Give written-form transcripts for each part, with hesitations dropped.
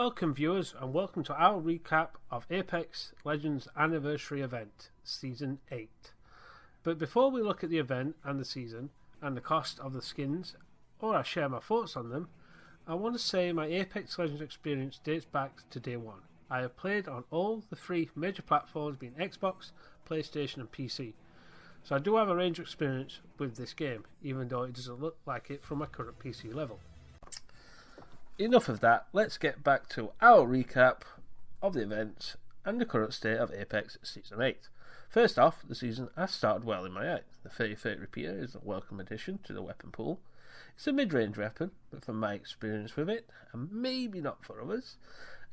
Welcome viewers and welcome to our recap of Apex Legends Anniversary Event, Season 8. But before we look at the event and the season and the cost of the skins, or I share my thoughts on them, I want to say my Apex Legends experience dates back to day one. I have played on all the three major platforms being Xbox, PlayStation and PC. So I do have a range of experience with this game, even though it doesn't look like it from my current PC level. Enough of that, let's get back to our recap of the events and the current state of Apex Season 8. First off, the season has started well in my eyes. The 30-30 repeater is a welcome addition to the weapon pool. It's a mid-range weapon, but from my experience with it, and maybe not for others,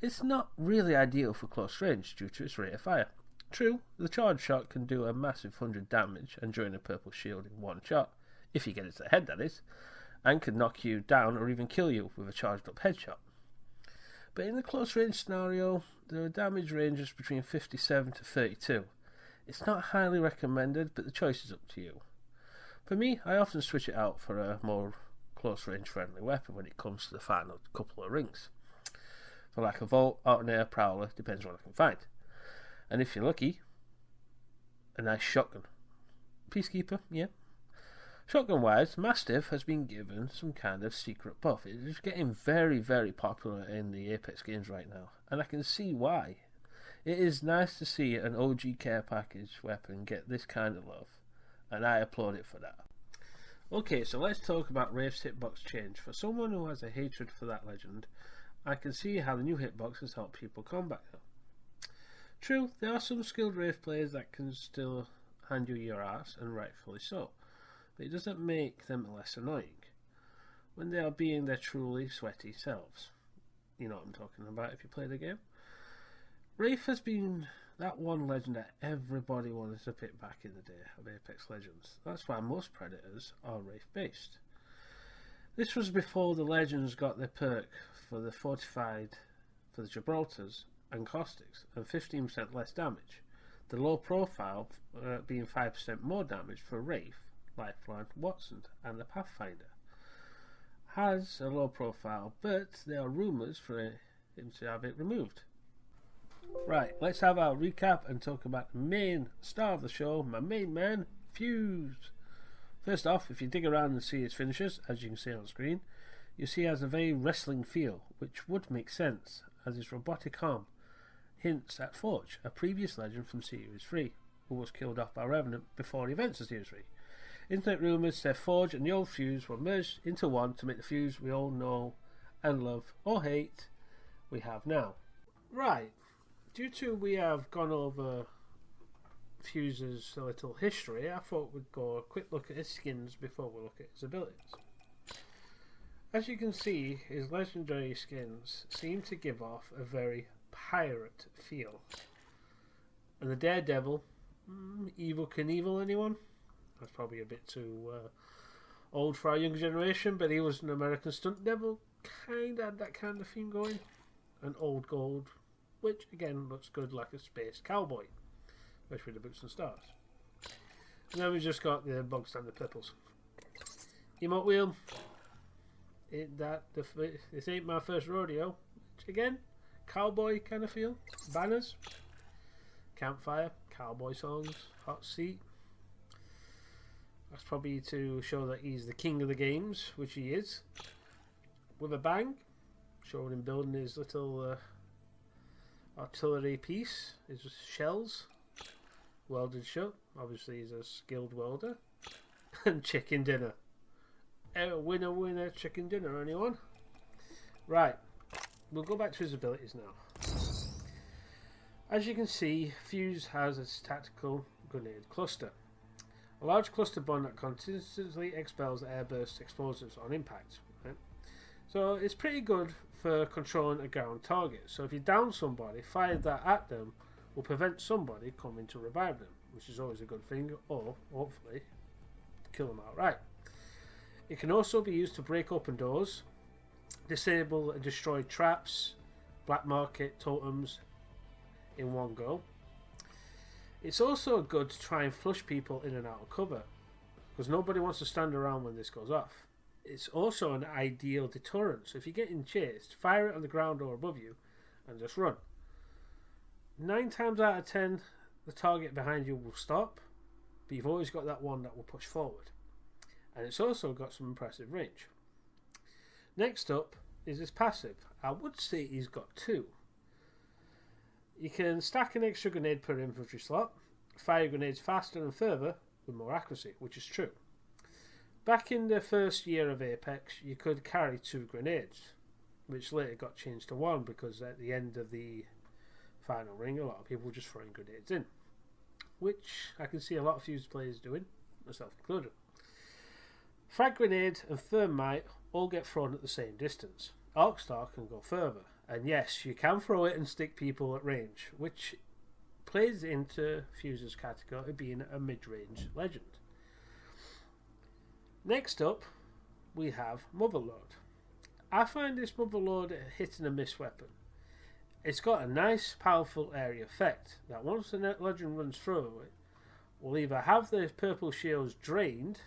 it's not really ideal for close range due to its rate of fire. True, the charge shot can do a massive 100 damage and join a purple shield in one shot, if you get it to the head that is, and can knock you down or even kill you with a charged up headshot. But in the close range scenario, the damage ranges between 57 to 32. It's not highly recommended, but the choice is up to you. For me, I often switch it out for a more close range friendly weapon when it comes to the final couple of rings. For like a Vault, Alternator, Prowler, depends on what I can find. And if you're lucky, a nice shotgun. Peacekeeper, yeah. Shotgun wise, Mastiff has been given some kind of secret buff. It is getting very, very popular in the Apex games right now, and I can see why. It is nice to see an OG care package weapon get this kind of love, and I applaud it for that. Okay, so let's talk about Wraith's hitbox change. For someone who has a hatred for that legend, I can see how the new hitbox has helped people combat them. True, there are some skilled Wraith players that can still hand you your ass, and rightfully so. But it doesn't make them less annoying when they are being their truly sweaty selves. You know what I'm talking about if you play the game. Wraith has been that one legend that everybody wanted to pick back in the day of Apex Legends. That's why most Predators are Wraith based. This was before the Legends got their perk for the fortified for the Gibraltars and Caustics and 15% less damage. The low profile being 5% more damage for Wraith, Lifeline, Watson and the Pathfinder. Has a low profile, but there are rumours for him to have it removed. Right, let's have our recap and talk about the main star of the show, my main man, Fuse. First off, if you dig around and see his finishes, as you can see on screen, you see he has a very wrestling feel, which would make sense, as his robotic arm hints at Forge, a previous legend from Series 3, who was killed off by Revenant before the events of Series 3. Internet rumours say Forge and the old Fuse were merged into one to make the Fuse we all know and love or hate we have now. Right, due to we have gone over Fuse's little history, I thought we'd go a quick look at his skins before we look at his abilities. As you can see, his legendary skins seem to give off a very pirate feel. And the Daredevil, Evil Knievel, anyone? That's probably a bit too old for our younger generation, but he was an American stunt devil, kind of had that kind of theme going. And Old Gold, which again looks good like a space cowboy, especially with the boots and stars. And then we just got the bog standard purples. Emote wheel, this ain't my first rodeo, which again, cowboy kind of feel. Banners, campfire, cowboy songs, hot seat. That's probably to show that he's the king of the games, which he is. With a bang, showing him building his little artillery piece, his shells, welded shut. Obviously, he's a skilled welder. And chicken dinner. Winner, winner, chicken dinner, anyone? Right, we'll go back to his abilities now. As you can see, Fuse has a tactical grenade cluster. A large cluster bomb that consistently expels airburst explosives on impact. Right? So it's pretty good for controlling a ground target. So if you down somebody, fire that at them will prevent somebody coming to revive them, which is always a good thing, or hopefully kill them outright. It can also be used to break open doors, disable and destroy traps, black market totems in one go. It's also good to try and flush people in and out of cover, because nobody wants to stand around when this goes off. It's also an ideal deterrent. So if you're getting chased, fire it on the ground or above you and just run. 9 times out of 10, the target behind you will stop, but you've always got that one that will push forward. And it's also got some impressive range. Next up is his passive. I would say he's got 2. You can stack an extra grenade per infantry slot, fire grenades faster and further with more accuracy, which is true. Back in the first year of Apex, you could carry 2 grenades, which later got changed to 1 because at the end of the final ring, a lot of people were just throwing grenades in, which I can see a lot of Fuse players doing, myself included. Frag grenade and thermite all get thrown at the same distance. Arc Star can go further, and yes, you can throw it and stick people at range, which plays into Fuse's category of being a mid-range legend. Next up, we have Mother Lode. I find this Mother Lode a hit and a miss weapon. It's got a nice, powerful area effect that once the legend runs through it, will either have the purple shields drained,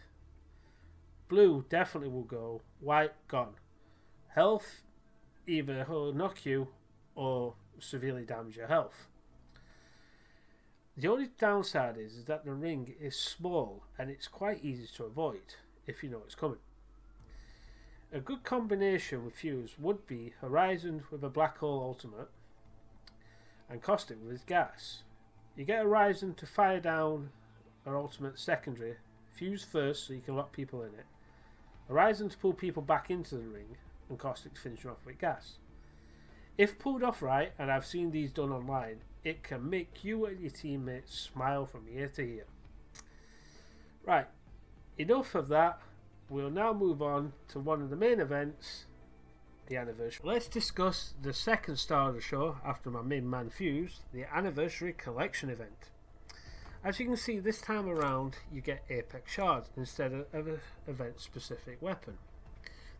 blue definitely will go, white gone. Health either will knock you or severely damage your health. The only downside is that the ring is small and it's quite easy to avoid if you know it's coming. A good combination with Fuse would be Horizon with a black hole ultimate and Caustic with gas. You get Horizon to fire down her ultimate secondary, Fuse first so you can lock people in it, Horizon to pull people back into the ring, and Caustic to finish off with gas. If pulled off right, and I've seen these done online, it can make you and your teammates smile from ear to ear. Right, enough of that. We'll now move on to one of the main events, the anniversary. Let's discuss the second star of the show after my main man Fuse, the anniversary collection event. As you can see, this time around you get Apex shards instead of an event specific weapon.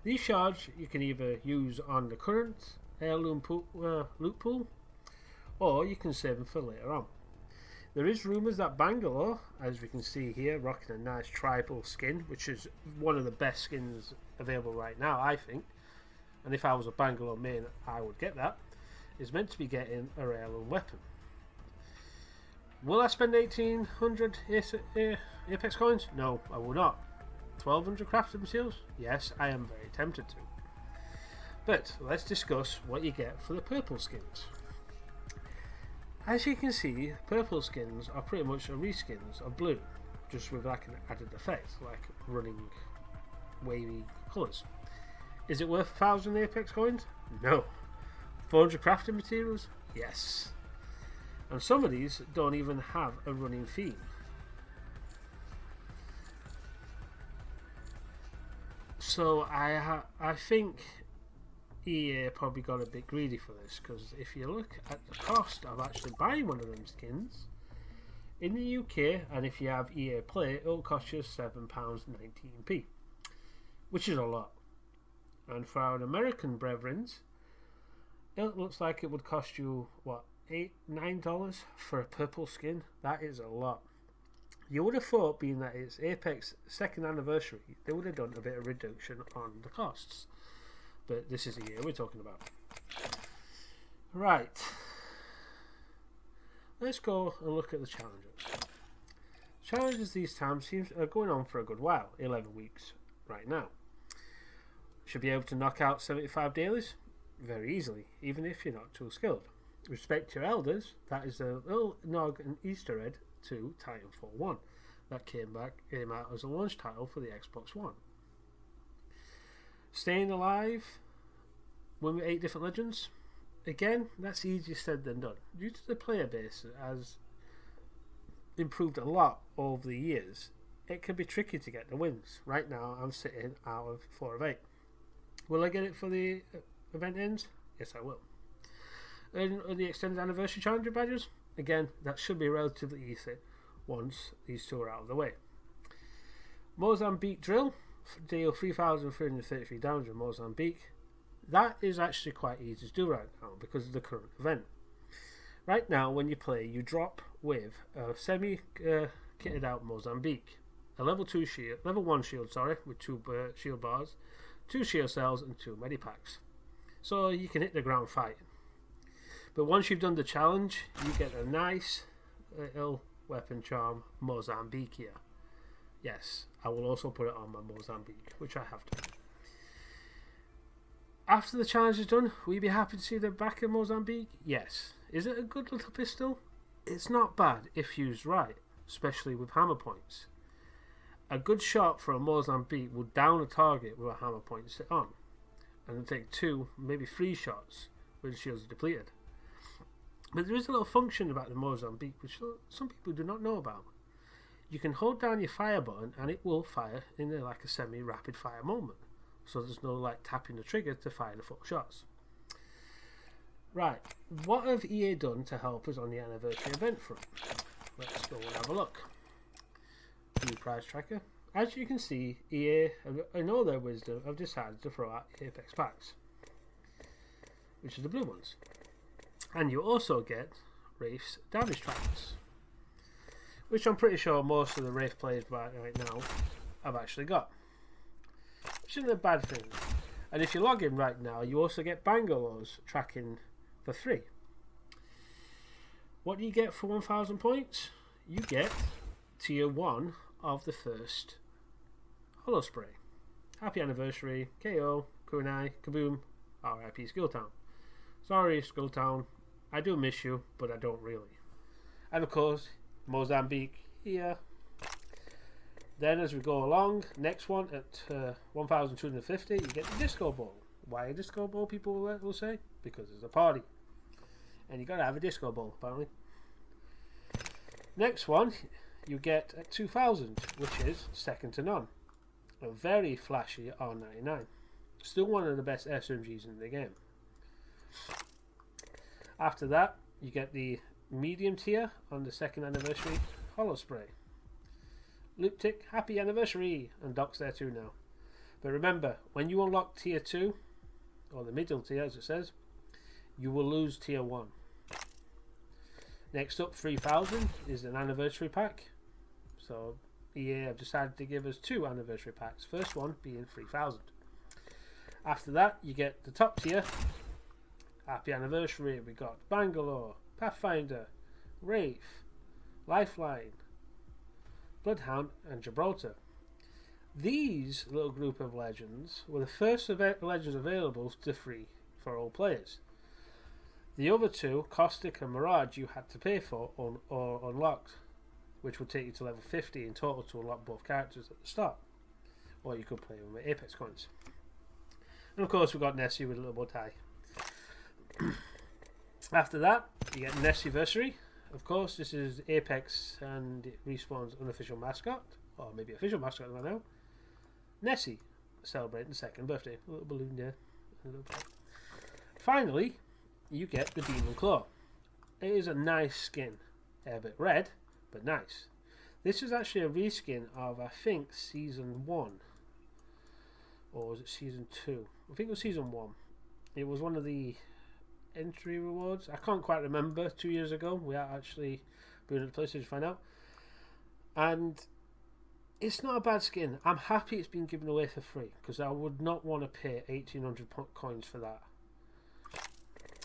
These shards you can either use on the current heirloom loot pool, or you can save them for later on. There is rumours that Bangalore, as we can see here, rocking a nice tribal skin, which is one of the best skins available right now, I think. And if I was a Bangalore main, I would get that. Is meant to be getting a heirloom weapon. Will I spend 1800 Apex coins? No, I will not. 1200 crafted materials? Yes, I am very tempted to. But let's discuss what you get for the purple skins. As you can see, purple skins are pretty much a reskins of blue, just with like an added effect, like running wavy colours. Is it worth 1000 Apex coins? No. 400 crafting materials? Yes. And some of these don't even have a running theme. So I think EA probably got a bit greedy for this, because if you look at the cost of actually buying one of them skins in the UK, and if you have EA Play, it'll cost you £7.19p, which is a lot. And for our American brethren, it looks like it would cost you what, $8-9 for a purple skin. That is a lot. You would have thought, being that it's Apex second anniversary, they would have done a bit of reduction on the costs. But this is the year we're talking about. Right. Let's go and look at the challenges. Challenges these times are going on for a good while, 11 weeks right now. Should be able to knock out 75 dailies very easily, even if you're not too skilled. Respect your elders, that is a little nog and Easter egg to Titanfall 1 that came out as a launch title for the Xbox One. Staying alive, win with 8 different legends. Again, that's easier said than done. Due to the player base has improved a lot over the years, it can be tricky to get the wins. Right now, I'm sitting out of 4 of 8. Will I get it for the event ends? Yes, I will. And the extended anniversary challenger badges, again, that should be relatively easy once these two are out of the way. Mozambique drill, deal 3,333 damage in Mozambique. That is actually quite easy to do right now because of the current event. Right now, when you play, you drop with a semi-kitted out Mozambique, a level 1 shield, with 2 shield bars, 2 shield cells, and 2 medipacks. So you can hit the ground fighting. But once you've done the challenge, you get a nice little weapon charm, Mozambique here. Yes, I will also put it on my Mozambique, which I have done. After the challenge is done, will you be happy to see the back of Mozambique? Yes. Is it a good little pistol? It's not bad if used right, especially with hammer points. A good shot for a Mozambique will down a target with a hammer point sit on, and take 2, maybe 3 shots when the shields are depleted. But there is a little function about the Mozambique which some people do not know about. You can hold down your fire button and it will fire in like a semi-rapid fire moment. So there's no like tapping the trigger to fire the full shots. Right, what have EA done to help us on the anniversary event front? Let's go and have a look. New prize tracker. As you can see, EA, in all their wisdom, have decided to throw out Apex packs, which are the blue ones. And you also get Wraith's damage trackers, which I'm pretty sure most of the Wraith players right now have actually got, which isn't a bad thing. And if you log in right now, you also get Bangalores tracking for 3. What do you get for 1,000 points? You get tier 1 of the first holo spray. Happy anniversary, KO, Kunai, Kaboom, RIP Skilltown. Sorry, Skilltown, I do miss you, but I don't really. And of course, Mozambique here. Then as we go along, next one at 1,250, you get the disco ball. Why a disco ball, people will say? Because it's a party. And you got to have a disco ball, apparently. Next one, you get at 2,000, which is second to none. A very flashy R99. Still one of the best SMGs in the game. After that, you get the medium tier on the 2nd anniversary holo spray. Loop tick, happy anniversary, and Doc's there too now. But remember, when you unlock tier 2, or the middle tier as it says, you will lose tier 1. Next up, 3,000 is an anniversary pack. So EA have decided to give us 2 anniversary packs. First one being 3,000. After that, you get the top tier. Happy anniversary. We got Bangalore, Pathfinder, Wraith, Lifeline, Bloodhound, and Gibraltar. These little group of legends were the first legends available to free for all players. The other 2, Caustic and Mirage, you had to pay for or unlocked, which would take you to level 50 in total to unlock both characters at the start. Or you could play them with Apex coins. And of course we got Nessie with a little bow tie. After that, you get Nessiversary. Of course, this is Apex and Respawn's unofficial mascot, or maybe official mascot right now. Nessie, celebrating the 2nd birthday. A little balloon there. Finally, you get the Demon Claw. It is a nice skin. A bit red, but nice. This is actually a reskin of, I think, Season 1. Or was it Season 2? I think it was Season 1. It was one of the entry rewards. I can't quite remember. 2 years ago, we are actually doing it at the PlayStation to find out. And it's not a bad skin. I'm happy it's been given away for free, because I would not want to pay 1,800 coins for that.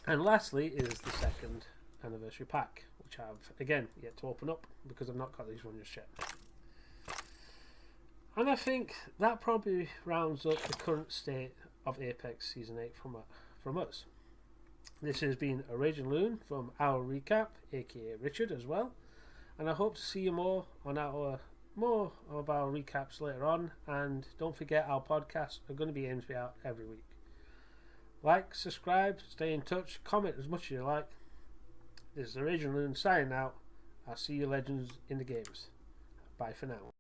And lastly is the 2nd anniversary pack, which I've again yet to open up because I've not got these ones just yet. And I think that probably rounds up the current state of Apex Season 8 from us. This has been ARagingLoon from Our Recap, A.K.A. Richard as well. And I hope to see you more of our recaps later on. And don't forget, our podcasts are going to be aimed to be out every week. Like, subscribe, stay in touch, comment as much as you like. This is ARagingLoon signing out. I'll see you legends in the games. Bye for now.